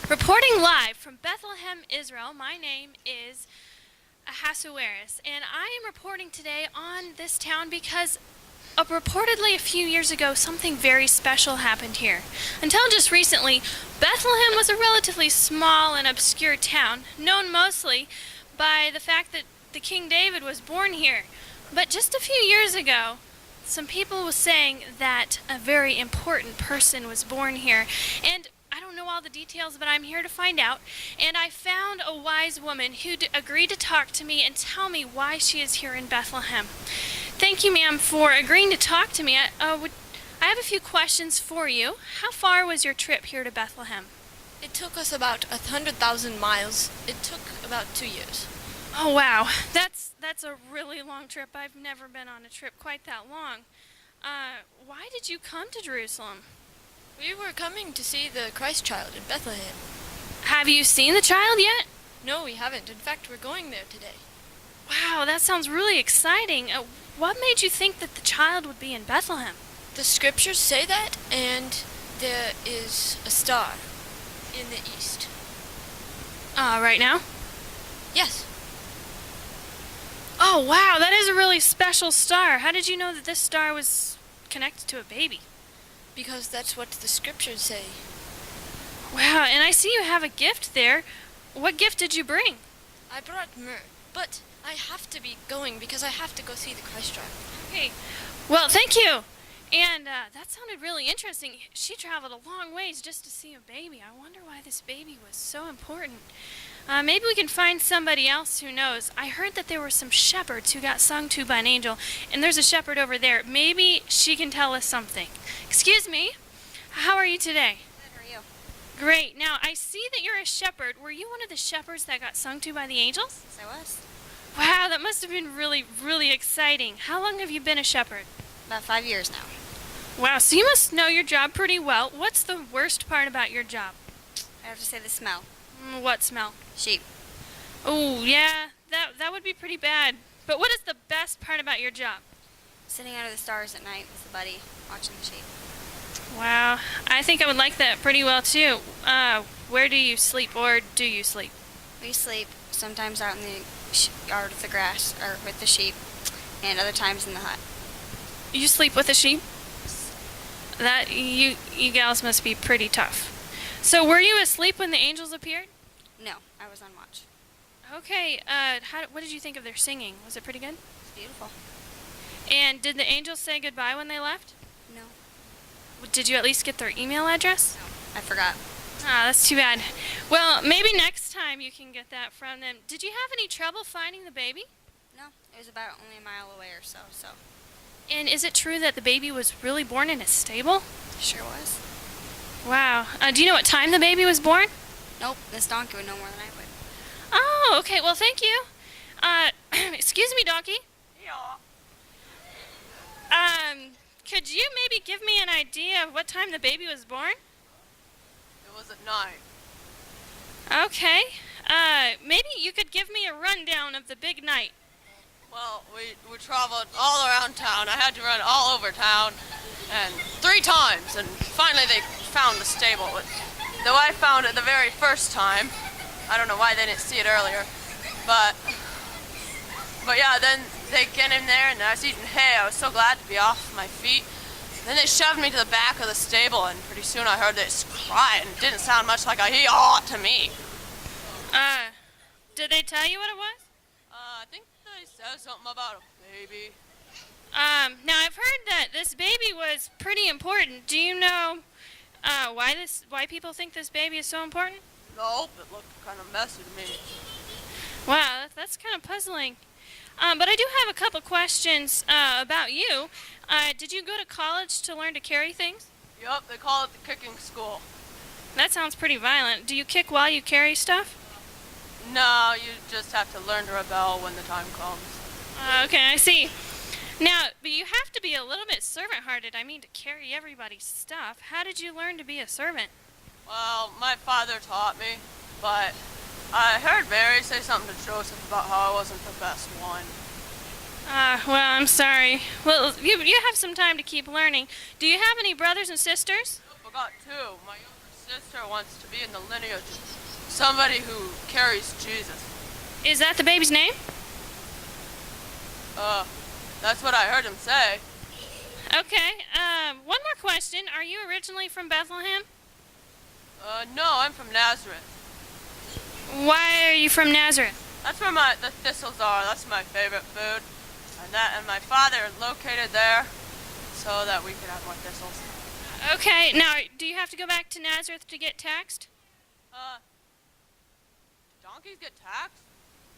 Reporting live from Bethlehem, Israel, my name is Ahasuerus, and I am reporting today on this town because reportedly a few years ago something very special happened here. Until just recently, Bethlehem was a relatively small and obscure town, known mostly by the fact that the King David was born here. But just a few years ago, some people were saying that a very important person was born here, and I don't know all the details, but I'm here to find out. And I found a wise woman who agreed to talk to me and tell me why she is here in Bethlehem. Thank you, ma'am, for agreeing to talk to me. I have a few questions for you. How far was your trip here to Bethlehem? It took us about 100,000 miles. It took about 2 years. Oh, wow. That's a really long trip. I've never been on a trip quite that long. Why did you come to Jerusalem? We were coming to see the Christ child in Bethlehem. Have you seen the child yet? No, we haven't. In fact, we're going there today. Wow, that sounds really exciting. What made you think that the child would be in Bethlehem? The scriptures say that, and there is a star in the east. Right now? Yes. Oh, wow, that is a really special star. How did you know that this star was connected to a baby? Because that's what the scriptures say. Wow, and I see you have a gift there. What gift did you bring? I brought myrrh, but I have to be going because I have to go see the Christ child. Okay, well, thank you. And that sounded really interesting. She traveled a long ways just to see a baby. I wonder why this baby was so important. Maybe we can find somebody else who knows. I heard that there were some shepherds who got sung to by an angel, and there's a shepherd over there. Maybe she can tell us something. Excuse me, how are you today? Good, how are you? Great. Now, I see that you're a shepherd. Were you one of the shepherds that got sung to by the angels? Yes, I was. Wow, that must have been really, really exciting. How long have you been a shepherd? About 5 years now. Wow, so you must know your job pretty well. What's the worst part about your job? I have to say the smell. What smell? Sheep. Oh, yeah, that would be pretty bad. But what is the best part about your job? Sitting under the stars at night with the buddy, watching the sheep. Wow, I think I would like that pretty well too. Where do you sleep, or do you sleep? We sleep sometimes out in the yard with the grass, or with the sheep, and other times in the hut. You sleep with the sheep? That you gals must be pretty tough. So were you asleep when the angels appeared? No, I was on watch. Okay, what did you think of their singing? Was it pretty good? It's beautiful. And did the angels say goodbye when they left? No. Did you at least get their email address? I forgot. Ah, that's too bad. Well, maybe next time you can get that from them. Did you have any trouble finding the baby? No, it was about only a mile away or so. And is it true that the baby was really born in a stable? Sure was. Wow. Do you know what time the baby was born? Nope, this donkey would know more than I would. Oh, okay. Well, thank you. Excuse me, donkey. Yeah. Could you maybe give me an idea of what time the baby was born? It was at 9. Okay. Maybe you could give me a rundown of the big night. Well, we traveled all around town. I had to run all over town, and 3 times, and finally they found the stable. Though I found it the very first time. I don't know why they didn't see it earlier, but yeah, then they get in there, and I was eating hay. I was so glad to be off my feet. Then they shoved me to the back of the stable, and pretty soon I heard this cry, and it didn't sound much like a hee-haw to me. Did they tell you what it was? I think they said something about a baby. Now I've heard that this baby was pretty important. Do you know, why people think this baby is so important? Nope, it looked kind of messy to me. Wow, that's kind of puzzling. But I do have a couple questions, about you. Did you go to college to learn to carry things? Yup, they call it the kicking school. That sounds pretty violent. Do you kick while you carry stuff? No, you just have to learn to rebel when the time comes. Okay, I see. Now, but you have to be a little bit servant-hearted, I mean, to carry everybody's stuff. How did you learn to be a servant? Well, my father taught me, but I heard Mary say something to Joseph about how I wasn't the best one. Well, I'm sorry. Well, you have some time to keep learning. Do you have any brothers and sisters? Nope, I got 2. My younger sister wants to be in the lineage of somebody who carries Jesus. Is that the baby's name? That's what I heard him say. Okay. One more question. Are you originally from Bethlehem? No, I'm from Nazareth. Why are you from Nazareth? That's where the thistles are. That's my favorite food. And my father located there so that we could have more thistles. Okay. Now, do you have to go back to Nazareth to get taxed? Donkeys get taxed?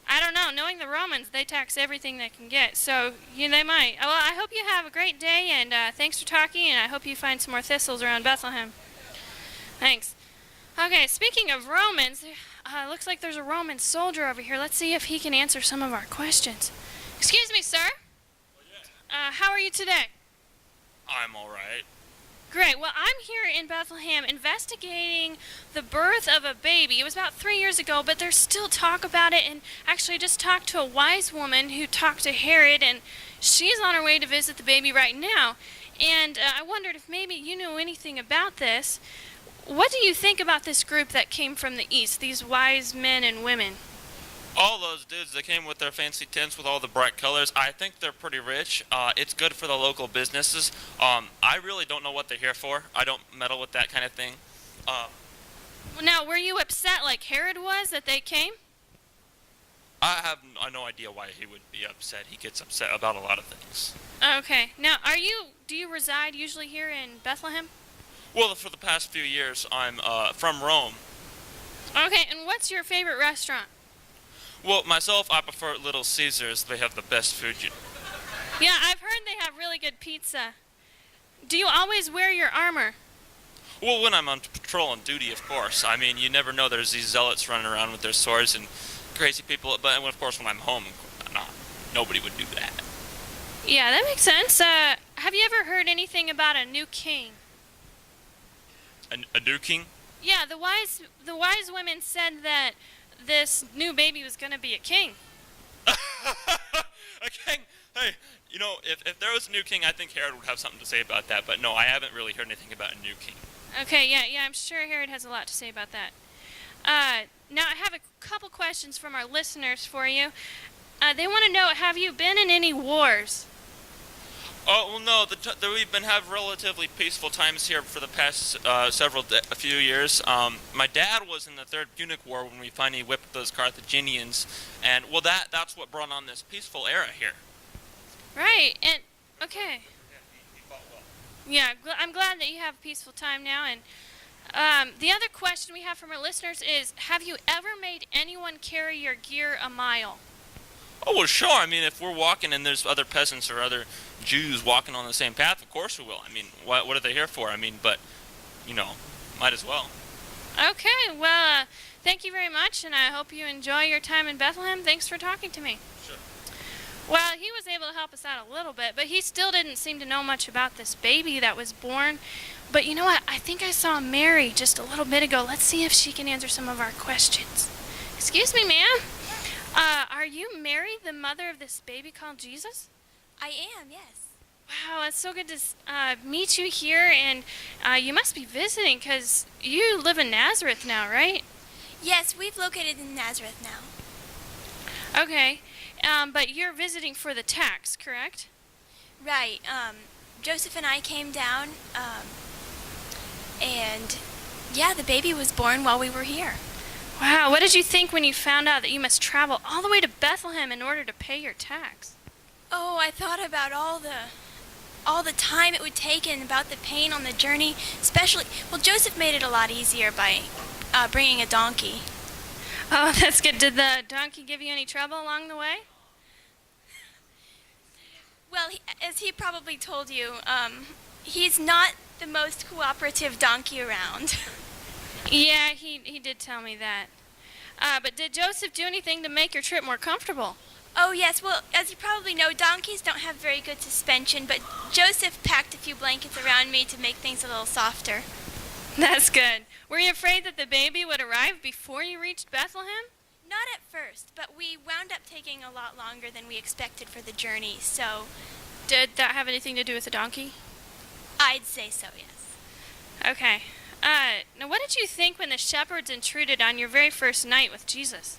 I don't know. Knowing the Romans, they tax everything they can get, so they might. Well, I hope you have a great day, and thanks for talking, and I hope you find some more thistles around Bethlehem. Thanks. Okay, speaking of Romans, looks like there's a Roman soldier over here. Let's see if he can answer some of our questions. Excuse me, sir. How are you today? I'm all right. Great. Well, I'm here in Bethlehem investigating the birth of a baby. It was about 3 years ago, but there's still talk about it. And actually, I just talked to a wise woman who talked to Herod, and she's on her way to visit the baby right now. And I wondered if maybe you knew anything about this. What do you think about this group that came from the east, these wise men and women? All those dudes that came with their fancy tents with all the bright colors, I think they're pretty rich. It's good for the local businesses. I really don't know what they're here for. I don't meddle with that kind of thing. Now, were you upset like Herod was that they came? I have no idea why he would be upset. He gets upset about a lot of things. Okay. Now, do you reside usually here in Bethlehem? Well, for the past few years, I'm from Rome. Okay, and what's your favorite restaurant? Well, myself, I prefer Little Caesars. They have the best food. Yeah, I've heard they have really good pizza. Do you always wear your armor? Well, when I'm on patrol on duty, of course. I mean, you never know. There's these zealots running around with their swords and crazy people. But of course, when I'm home, nobody would do that. Yeah, that makes sense. Have you ever heard anything about a new king? A new king? Yeah, the wise women said that this new baby was going to be a king. A king? Hey, if there was a new king, I think Herod would have something to say about that. But no, I haven't really heard anything about a new king. Okay, yeah, I'm sure Herod has a lot to say about that. Now, I have a couple questions from our listeners for you. They want to know, have you been in any wars? Oh, well, no, we've been having relatively peaceful times here for the past a few years. My dad was in the Third Punic War when we finally whipped those Carthaginians, and, well, that's what brought on this peaceful era here. Right, and, okay. He fought well. Yeah, I'm glad that you have a peaceful time now, and the other question we have from our listeners is, have you ever made anyone carry your gear a mile? Oh, well, sure. I mean, if we're walking and there's other peasants or other Jews walking on the same path, of course we will. I mean, what are they here for? I mean, but, might as well. Okay, well, thank you very much, and I hope you enjoy your time in Bethlehem. Thanks for talking to me. Sure. Well, he was able to help us out a little bit, but he still didn't seem to know much about this baby that was born. But you know what? I think I saw Mary just a little bit ago. Let's see if she can answer some of our questions. Excuse me, ma'am. Are you Mary, the mother of this baby called Jesus? I am, yes. Wow, it's so good to meet you here, and you must be visiting because you live in Nazareth now, right? Yes, we've located in Nazareth now. Okay, but you're visiting for the tax, correct? Right. Joseph and I came down, and yeah, the baby was born while we were here. Wow, what did you think when you found out that you must travel all the way to Bethlehem in order to pay your tax? Oh, I thought about all the time it would take and about the pain on the journey, especially, well, Joseph made it a lot easier by bringing a donkey. Oh, that's good. Did the donkey give you any trouble along the way? Well, as he probably told you, he's not the most cooperative donkey around. Yeah, he did tell me that. But did Joseph do anything to make your trip more comfortable? Oh, yes. Well, as you probably know, donkeys don't have very good suspension, but Joseph packed a few blankets around me to make things a little softer. That's good. Were you afraid that the baby would arrive before you reached Bethlehem? Not at first, but we wound up taking a lot longer than we expected for the journey, so Did that have anything to do with the donkey? I'd say so, yes. Okay. Now what did you think when the shepherds intruded on your very first night with Jesus?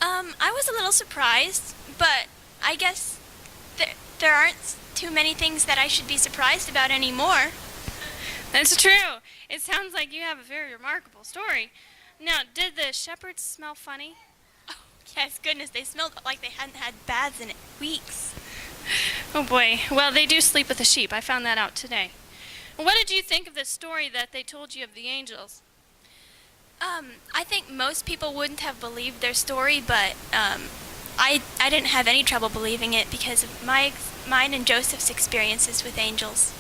I was a little surprised, but I guess there aren't too many things that I should be surprised about anymore. That's true. It sounds like you have a very remarkable story. Now, did the shepherds smell funny? Yes, goodness, they smelled like they hadn't had baths in weeks. Oh boy. Well, they do sleep with the sheep. I found that out today. What did you think of the story that they told you of the angels? I think most people wouldn't have believed their story, but I didn't have any trouble believing it because of mine and Joseph's experiences with angels.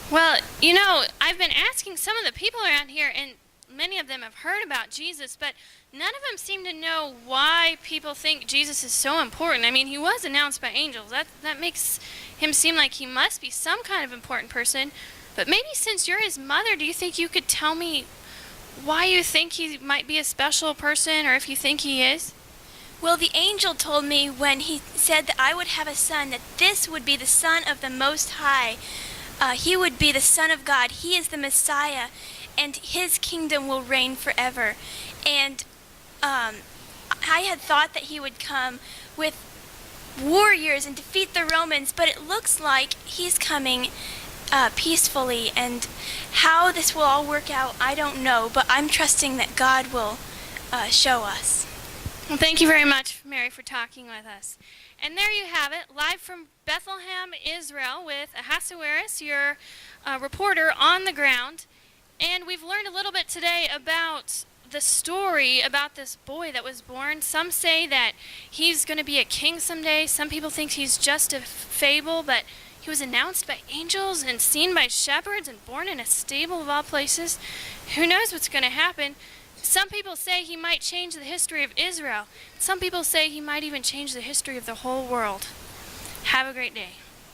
Well, you know, I've been asking some of the people around here, and many of them have heard about Jesus, but none of them seem to know why people think Jesus is so important. I mean, he was announced by angels. That makes him seem like he must be some kind of important person. But maybe since you're his mother, do you think you could tell me why you think he might be a special person, or if you think he is? Well, the angel told me when he said that I would have a son, that this would be the Son of the Most High. He would be the Son of God. He is the Messiah, and his kingdom will reign forever. And I had thought that he would come with warriors and defeat the Romans, but it looks like he's coming peacefully. And how this will all work out, I don't know, but I'm trusting that God will show us. Well, thank you very much, Mary, for talking with us. And there you have it, live from Bethlehem, Israel, with Ahasuerus, your reporter on the ground. And we've learned a little bit today about the story about this boy that was born. Some say that he's going to be a king someday. Some people think he's just a fable, but he was announced by angels and seen by shepherds and born in a stable of all places. Who knows what's going to happen? Some people say he might change the history of Israel. Some people say he might even change the history of the whole world. Have a great day.